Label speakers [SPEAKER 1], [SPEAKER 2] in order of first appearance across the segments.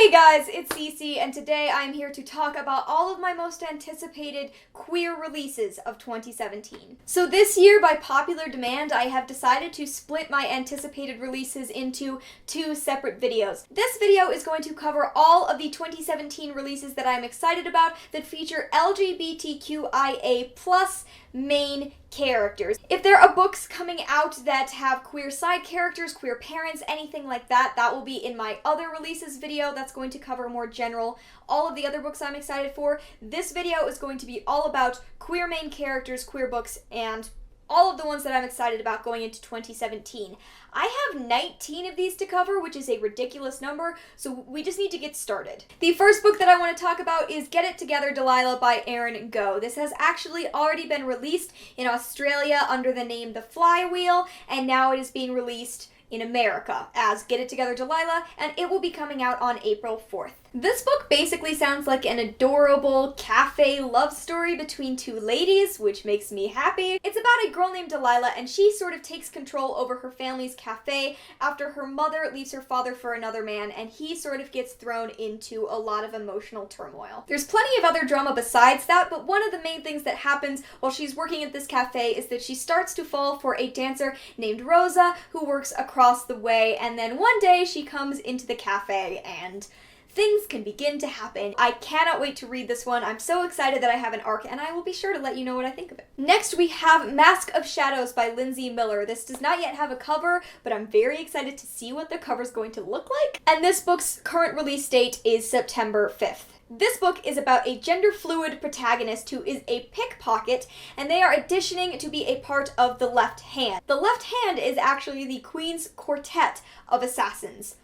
[SPEAKER 1] Hey guys, it's Cece, and today I'm here to talk about all of my most anticipated queer releases of 2017. So this year, by popular demand, I have decided to split my anticipated releases into two separate videos. This video is going to cover all of the 2017 releases that I'm excited about that feature LGBTQIA+ main characters. If there are books coming out that have queer side characters, queer parents, anything like that, that will be in my other releases video. That's going to cover more general all of the other books I'm excited for. This video is going to be all about queer main characters, queer books, and all of the ones that I'm excited about going into 2017. I have 19 of these to cover, which is a ridiculous number, so we just need to get started. The first book that I want to talk about is Get It Together, Delilah by Erin. This has actually already been released in Australia under the name The Flywheel, and now it is being released in America as Get It Together, Delilah, and it will be coming out on April 4th. This book basically sounds like an adorable cafe love story between two ladies, which makes me happy. It's about a girl named Delilah, and she sort of takes control over her family's cafe after her mother leaves her father for another man, and he sort of gets thrown into a lot of emotional turmoil. There's plenty of other drama besides that, but one of the main things that happens while she's working at this cafe is that she starts to fall for a dancer named Rosa who works across the way, and then one day she comes into the cafe and things can begin to happen. I cannot wait to read this one. I'm so excited that I have an arc, and I will be sure to let you know what I think of it. Next, we have Mask of Shadows by Lindsey. This does not yet have a cover, but I'm very excited to see what the cover's going to look like. And this book's current release date is September 5th. This book is about a gender-fluid protagonist who is a pickpocket, and they are auditioning to be a part of the Left Hand. The Left Hand is actually the Queen's quartet of assassins.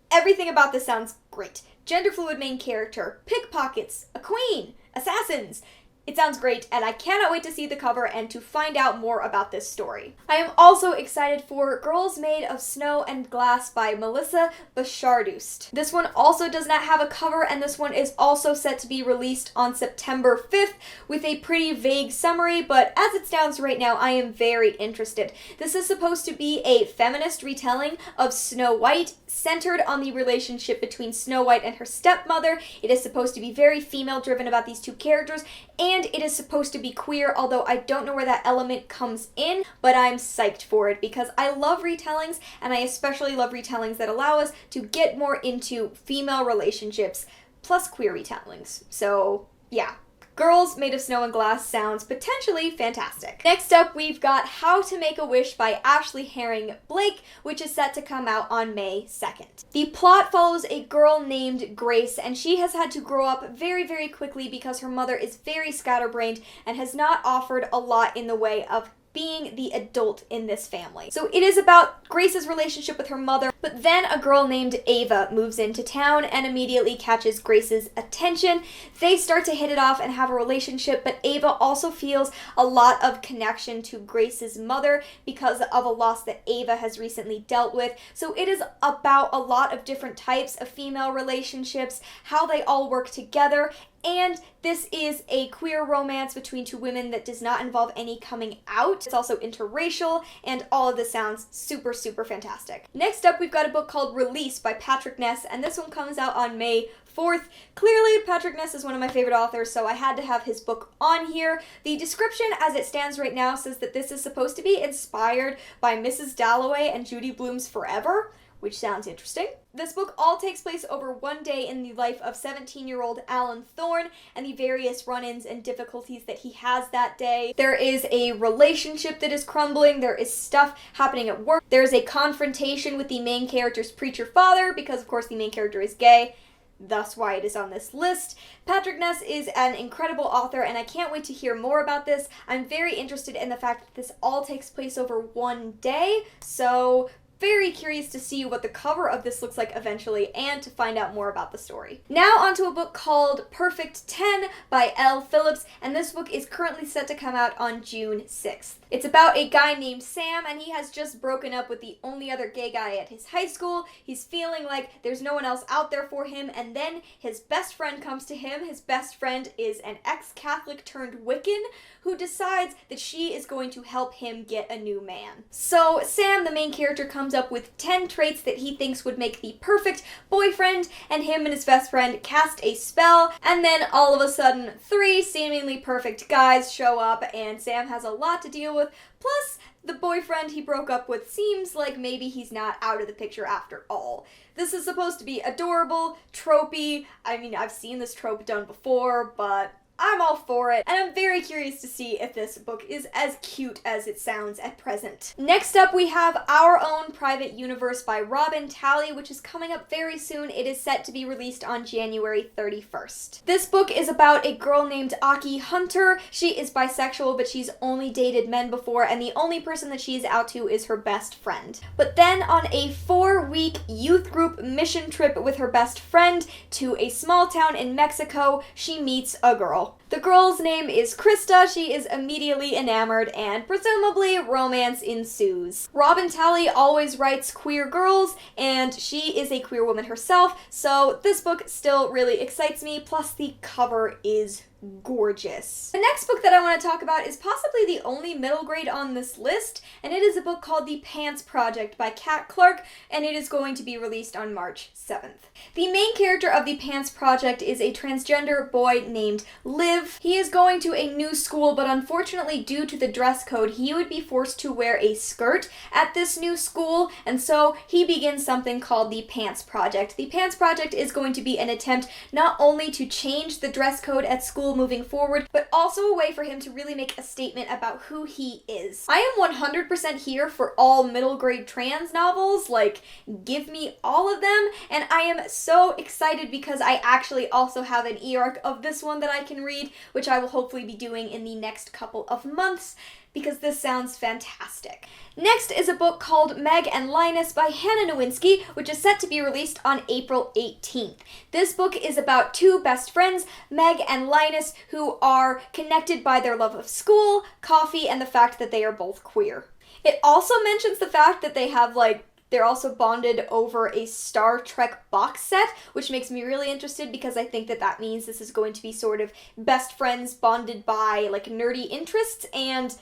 [SPEAKER 1] Everything about this sounds great. Gender-fluid main character, pickpockets, a queen, assassins. It sounds great, and I cannot wait to see the cover and to find out more about this story. I am also excited for Girls Made of Snow and Glass by Bashardoust. This one also does not have a cover, and this one is also set to be released on September 5th with a pretty vague summary, but as it stands right now, I am very interested. This is supposed to be a feminist retelling of Snow White, centered on the relationship between Snow White and her stepmother. It is supposed to be very female-driven about these two characters, and it is supposed to be queer, although I don't know where that element comes in, but I'm psyched for it because I love retellings, and I especially love retellings that allow us to get more into female relationships, plus queer retellings. So, yeah. Girls Made of Snow and Glass sounds potentially fantastic. Next up, we've got How to Make a Wish by Ashley Herring Blake, which is set to come out on May 2nd. The plot follows a girl named Grace, and she has had to grow up very, very quickly because her mother is very scatterbrained and has not offered a lot in the way of being the adult in this family. So it is about Grace's relationship with her mother, but then a girl named Ava moves into town and immediately catches Grace's attention. They start to hit it off and have a relationship, but Ava also feels a lot of connection to Grace's mother because of a loss that Ava has recently dealt with. So it is about a lot of different types of female relationships, how they all work together, and this is a queer romance between two women that does not involve any coming out. It's also interracial, and all of this sounds super, super fantastic. Next up, we've got a book called Release by Patrick Ness, and this one comes out on May 4th. Clearly, Patrick Ness is one of my favorite authors, so I had to have his book on here. The description as it stands right now says that this is supposed to be inspired by Mrs. Dalloway and Judy Blume's Forever, which sounds interesting. This book all takes place over one day in the life of 17-year-old Alan Thorne and the various run-ins and difficulties that he has that day. There is a relationship that is crumbling, there is stuff happening at work, there's a confrontation with the main character's preacher father, because of course the main character is gay. Thus why it is on this list. Patrick Ness is an incredible author, and I can't wait to hear more about this. I'm very interested in the fact that this all takes place over one day, so very curious to see what the cover of this looks like eventually and to find out more about the story. Now onto a book called Perfect 10 by Elle Phillips, and this book is currently set to come out on June 6th. It's about a guy named Sam, and he has just broken up with the only other gay guy at his high school. He's feeling like there's no one else out there for him, and then his best friend comes to him. His best friend is an ex-Catholic turned Wiccan who decides that she is going to help him get a new man. So Sam, the main character, comes comes up with 10 traits that he thinks would make the perfect boyfriend, and him and his best friend cast a spell, and then all of a sudden 3 seemingly perfect guys show up, and Sam has a lot to deal with, plus the boyfriend he broke up with seems like maybe he's not out of the picture after all. This is supposed to be adorable, tropey. I mean, I've seen this trope done before, but I'm all for it, and I'm very curious to see if this book is as cute as it sounds at present. Next up, we have Our Own Private Universe by Robin Talley, which is coming up very soon. It is set to be released on January 31st. This book is about a girl named Aki Hunter. She is bisexual, but she's only dated men before, and the only person that she is out to is her best friend. But then on a 4-week youth group mission trip with her best friend to a small town in Mexico, she meets a girl. The girl's name is Krista. She is immediately enamored, and presumably romance ensues. Robin Talley always writes queer girls, and she is a queer woman herself, so this book still really excites me, plus the cover is gorgeous. The next book that I want to talk about is possibly the only middle grade on this list, and it is a book called The Pants Project by Clarke, and it is going to be released on March 7th. The main character of The Pants Project is a transgender boy named Liv. He is going to a new school, but unfortunately due to the dress code, he would be forced to wear a skirt at this new school, and so he begins something called The Pants Project. The Pants Project is going to be an attempt not only to change the dress code at school moving forward, but also a way for him to really make a statement about who he is. I am 100% here for all middle grade trans novels, like, give me all of them, and I am so excited because I actually also have an e-arc of this one that I can read, which I will hopefully be doing in the next couple of months, because this sounds fantastic. Next is a book called Meg and Linus by Hanna Nowinski, which is set to be released on April 18th. This book is about 2 best friends, Meg and Linus, who are connected by their love of school, coffee, and the fact that they are both queer. It also mentions the fact that they have, they're also bonded over a Star Trek box set, which makes me really interested because I think that that means this is going to be sort of best friends bonded by, nerdy interests, and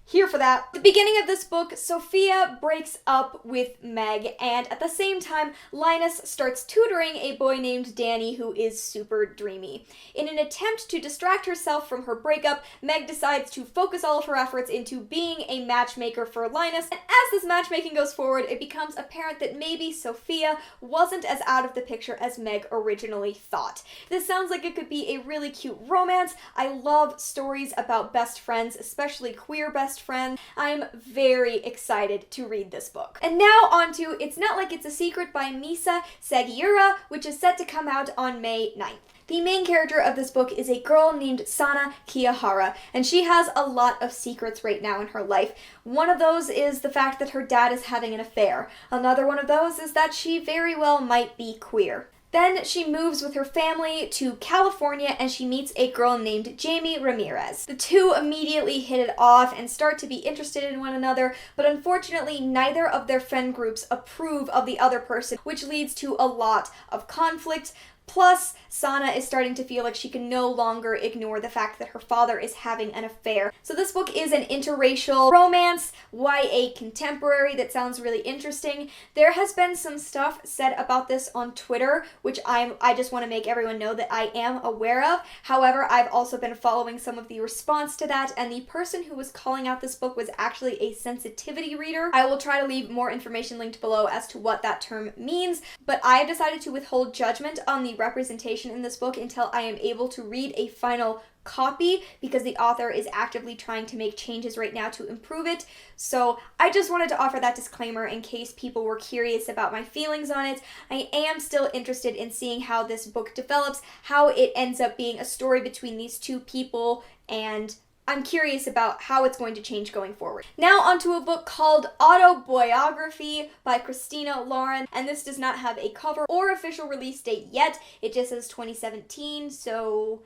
[SPEAKER 1] here for that. At the beginning of this book, Sophia breaks up with Meg, and at the same time, Linus starts tutoring a boy named Danny who is super dreamy. In an attempt to distract herself from her breakup, Meg decides to focus all of her efforts into being a matchmaker for Linus, and as this matchmaking goes forward, it becomes apparent that maybe Sophia wasn't as out of the picture as Meg originally thought. This sounds like it could be a really cute romance. I love stories about best friends, especially queer best friends. I'm very excited to read this book. And now on to It's Not Like It's a Secret by Misa Sagiura, which is set to come out on May 9th. The main character of this book is a girl named Sana Kiyahara, and she has a lot of secrets right now in her life. One of those is the fact that her dad is having an affair. Another one of those is that she very well might be queer. Then she moves with her family to California and she meets a girl named Jamie Ramirez. The two immediately hit it off and start to be interested in one another, but unfortunately neither of their friend groups approve of the other person, which leads to a lot of conflict. Plus, Sana is starting to feel like she can no longer ignore the fact that her father is having an affair. So this book is an interracial romance, YA contemporary that sounds really interesting. There has been some stuff said about this on Twitter, which I just want to make everyone know that I am aware of. However, I've also been following some of the response to that, and the person who was calling out this book was actually a sensitivity reader. I will try to leave more information linked below as to what that term means, but I have decided to withhold judgment on the representation in this book until I am able to read a final copy because the author is actively trying to make changes right now to improve it. So I just wanted to offer that disclaimer in case people were curious about my feelings on it. I am still interested in seeing how this book develops, how it ends up being a story between these two people, and I'm curious about how it's going to change going forward. Now onto a book called Autoboyography by Christina Lauren, and this does not have a cover or official release date yet. It just says 2017, so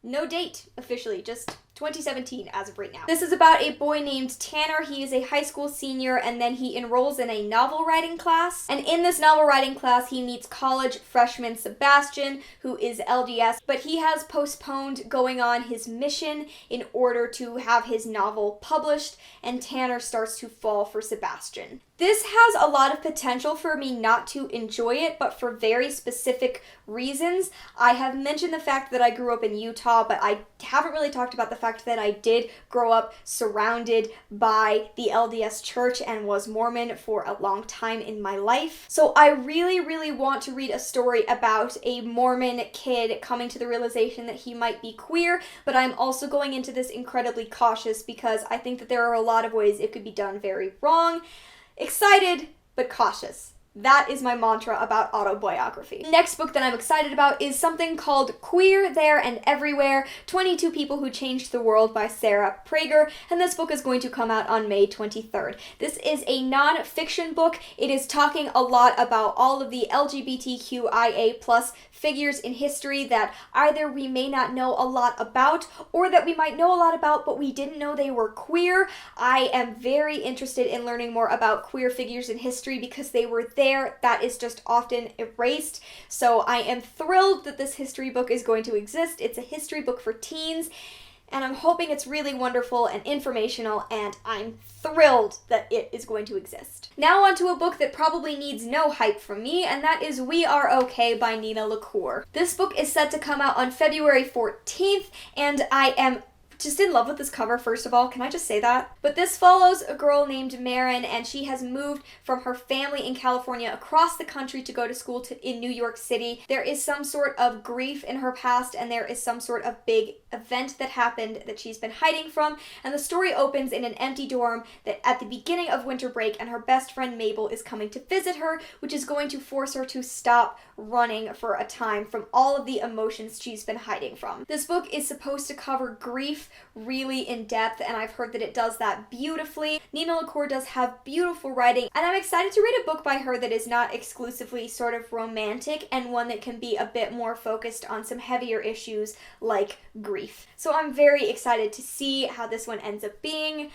[SPEAKER 1] no date officially, just 2017 as of right now. This is about a boy named Tanner. He is a high school senior and then he enrolls in a novel writing class. And in this novel writing class, he meets college freshman Sebastian, who is LDS, but he has postponed going on his mission in order to have his novel published, and Tanner starts to fall for Sebastian. This has a lot of potential for me not to enjoy it, but for very specific reasons. I have mentioned the fact that I grew up in Utah, but I haven't really talked about the fact that I did grow up surrounded by the LDS church and was Mormon for a long time in my life. So I really, really want to read a story about a Mormon kid coming to the realization that he might be queer, but I'm also going into this incredibly cautious because I think that there are a lot of ways it could be done very wrong. Excited, but cautious. That is my mantra about autobiography. Next book that I'm excited about is something called Queer, There, and Everywhere, 22 People Who Changed the World by Sarah Prager, and this book is going to come out on May 23rd. This is a non-fiction book. It is talking a lot about all of the LGBTQIA plus figures in history that either we may not know a lot about or that we might know a lot about but we didn't know they were queer. I am very interested in learning more about queer figures in history because they were there. That is just often erased. So I am thrilled that this history book is going to exist. It's a history book for teens, and I'm hoping it's really wonderful and informational, and I'm thrilled that it is going to exist. Now on to a book that probably needs no hype from me, and that is We Are Okay by Nina LaCour. This book is set to come out on February 14th, and I am just in love with this cover, first of all. Can I just say that? But this follows a girl named Marin, and she has moved from her family in California across the country to go to school in New York City. There is some sort of grief in her past, and there is some sort of big event that happened that she's been hiding from, and the story opens in an empty dorm that at the beginning of winter break, and her best friend Mabel is coming to visit her, which is going to force her to stop running for a time from all of the emotions she's been hiding from. This book is supposed to cover grief really in depth, and I've heard that it does that beautifully. Nina LaCour does have beautiful writing, and I'm excited to read a book by her that is not exclusively sort of romantic and one that can be a bit more focused on some heavier issues like grief. So I'm very excited to see how this one ends up being.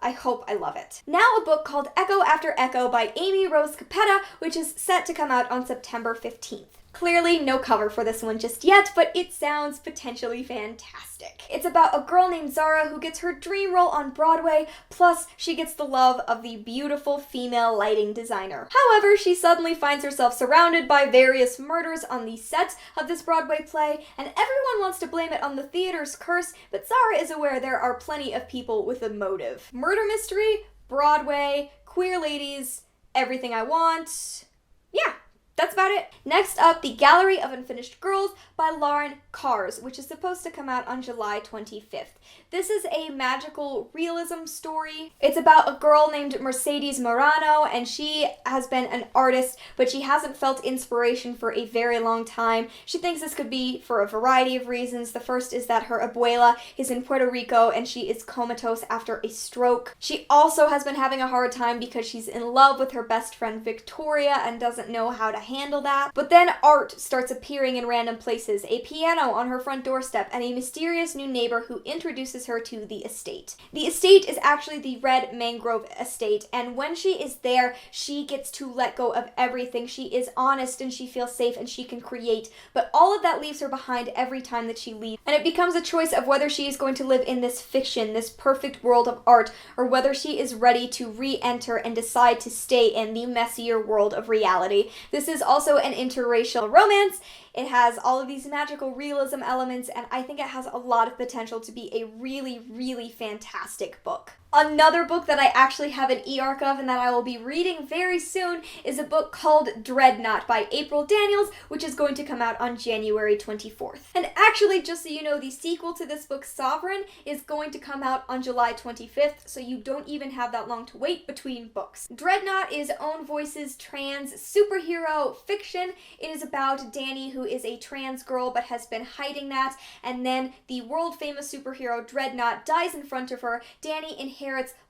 [SPEAKER 1] I hope I love it. Now a book called Echo After Echo by Amy Rose Capetta, which is set to come out on September 15th. Clearly no cover for this one just yet, but it sounds potentially fantastic. It's about a girl named Zara who gets her dream role on Broadway, plus she gets the love of the beautiful female lighting designer. However, she suddenly finds herself surrounded by various murders on the set of this Broadway play, and everyone wants to blame it on the theater's curse, but Zara is aware there are plenty of people with a motive. Murder mystery, Broadway, queer ladies, everything I want. Yeah. That's about it. Next up, The Gallery of Unfinished Girls by Lauren Kars, which is supposed to come out on July 25th. This is a magical realism story. It's about a girl named Mercedes Morano, and she has been an artist, but she hasn't felt inspiration for a very long time. She thinks this could be for a variety of reasons. The first is that her abuela is in Puerto Rico and she is comatose after a stroke. She also has been having a hard time because she's in love with her best friend Victoria and doesn't know how to handle that. But then art starts appearing in random places, a piano on her front doorstep, and a mysterious new neighbor who introduces her to the estate. The estate is actually the Red Mangrove Estate, and when she is there, she gets to let go of everything. She is honest and she feels safe and she can create, but all of that leaves her behind every time that she leaves. And it becomes a choice of whether she is going to live in this fiction, this perfect world of art, or whether she is ready to re-enter and decide to stay in the messier world of reality. This is also an interracial romance. It has all of these magical realism elements, and I think it has a lot of potential to be a really, really fantastic book. Another book that I actually have an e-arc of and that I will be reading very soon is a book called Dreadnought by April Daniels, which is going to come out on January 24th. And actually, just so you know, the sequel to this book, Sovereign, is going to come out on July 25th, so you don't even have that long to wait between books. Dreadnought is Own Voices trans superhero fiction. It is about Danny, who is a trans girl but has been hiding that, and then the world-famous superhero Dreadnought dies in front of her. Danny inherits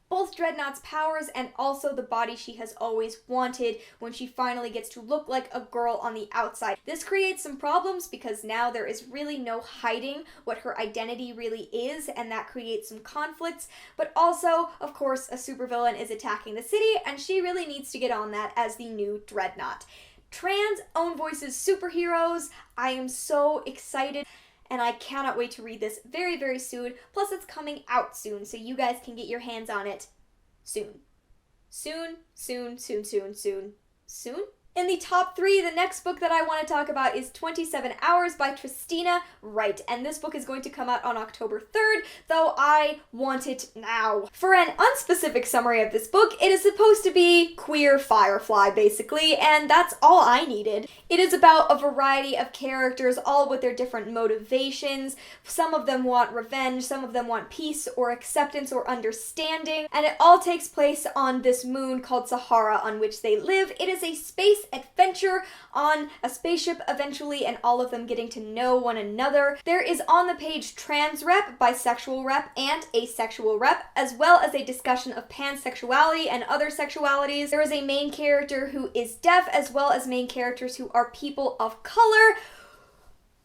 [SPEAKER 1] both Dreadnought's powers and also the body she has always wanted when she finally gets to look like a girl on the outside. This creates some problems because now there is really no hiding what her identity really is, and that creates some conflicts. But also, of course, a supervillain is attacking the city, and she really needs to get on that as the new Dreadnought. Trans own voices superheroes. I am so excited. And I cannot wait to read this very, very soon. Plus, it's coming out soon, so you guys can get your hands on it soon. Soon, soon, soon, soon, soon, soon? In the top 3, the next book that I want to talk about is 27 Hours by Christina Wright, and this book is going to come out on October 3rd, though I want it now. For an unspecific summary of this book, it is supposed to be queer Firefly, basically, and that's all I needed. It is about a variety of characters, all with their different motivations. Some of them want revenge, some of them want peace or acceptance or understanding, and it all takes place on this moon called Sahara on which they live. It is a space adventure on a spaceship eventually, and all of them getting to know one another. There is on the page trans rep, bisexual rep, and asexual rep, as well as a discussion of pansexuality and other sexualities. There is a main character who is deaf, as well as main characters who are people of color.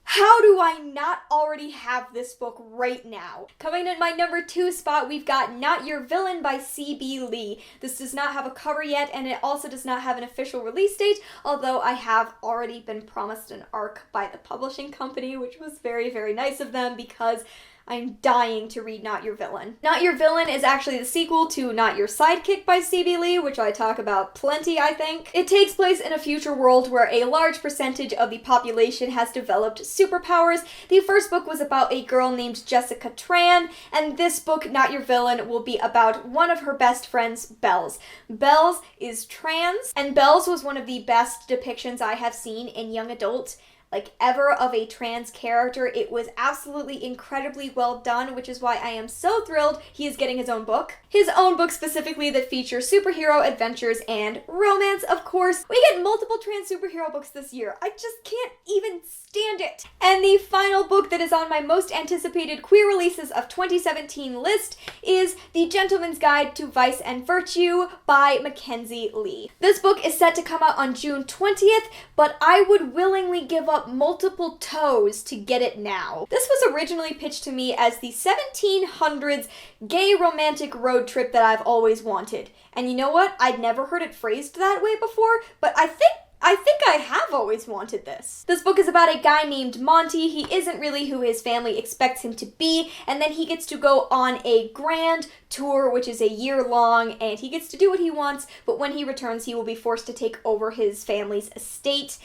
[SPEAKER 1] How do I not already have this book right now? Coming in my number 2 spot, we've got Not Your Villain by C.B. Lee. This does not have a cover yet, and it also does not have an official release date, although I have already been promised an arc by the publishing company, which was very, very nice of them because I'm dying to read Not Your Villain. Not Your Villain is actually the sequel to Not Your Sidekick by C.B. Lee, which I talk about plenty, I think. It takes place in a future world where a large percentage of the population has developed superpowers. The first book was about a girl named Jessica Tran, and this book, Not Your Villain, will be about one of her best friends, Bells. Bells is trans, and Bells was one of the best depictions I have seen in young adult ever of a trans character. It was absolutely incredibly well done, which is why I am so thrilled he is getting his own book. His own book specifically that features superhero adventures and romance, of course. We get multiple trans superhero books this year. I just can't even stand it. And the final book that is on my most anticipated queer releases of 2017 list is The Gentleman's Guide to Vice and Virtue by Mackenzie Lee. This book is set to come out on June 20th, but I would willingly give up multiple toes to get it now. This was originally pitched to me as the 1700s gay romantic road trip that I've always wanted. And you know what? I'd never heard it phrased that way before, but I think I have always wanted this. This book is about a guy named Monty. He isn't really who his family expects him to be, and then he gets to go on a grand tour, which is a year long, and he gets to do what he wants, but when he returns, he will be forced to take over his family's estate.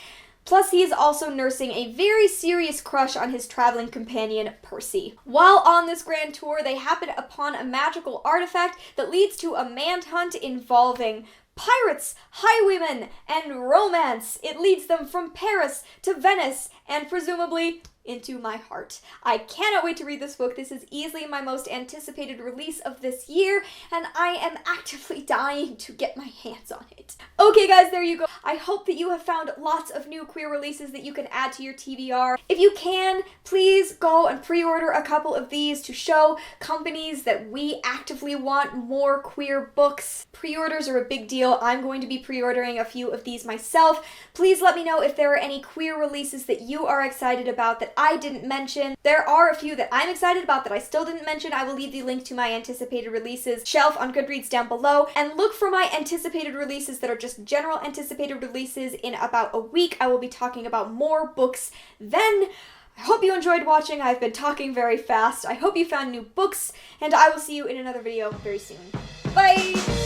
[SPEAKER 1] Plus, he is also nursing a very serious crush on his traveling companion, Percy. While on this grand tour, they happen upon a magical artifact that leads to a manhunt involving pirates, highwaymen, and romance. It leads them from Paris to Venice, and presumably into my heart. I cannot wait to read this book. This is easily my most anticipated release of this year, and I am actively dying to get my hands on it. Okay guys, there you go. I hope that you have found lots of new queer releases that you can add to your TBR. If you can, please go and pre-order a couple of these to show companies that we actively want more queer books. Pre-orders are a big deal. I'm going to be pre-ordering a few of these myself. Please let me know if there are any queer releases that you are excited about that I didn't mention. There are a few that I'm excited about that I still didn't mention. I will leave the link to my anticipated releases shelf on Goodreads down below, and look for my anticipated releases that are just general anticipated releases. In about a week, I will be talking about more books then. I hope you enjoyed watching. I've been talking very fast. I hope you found new books, and I will see you in another video very soon. Bye!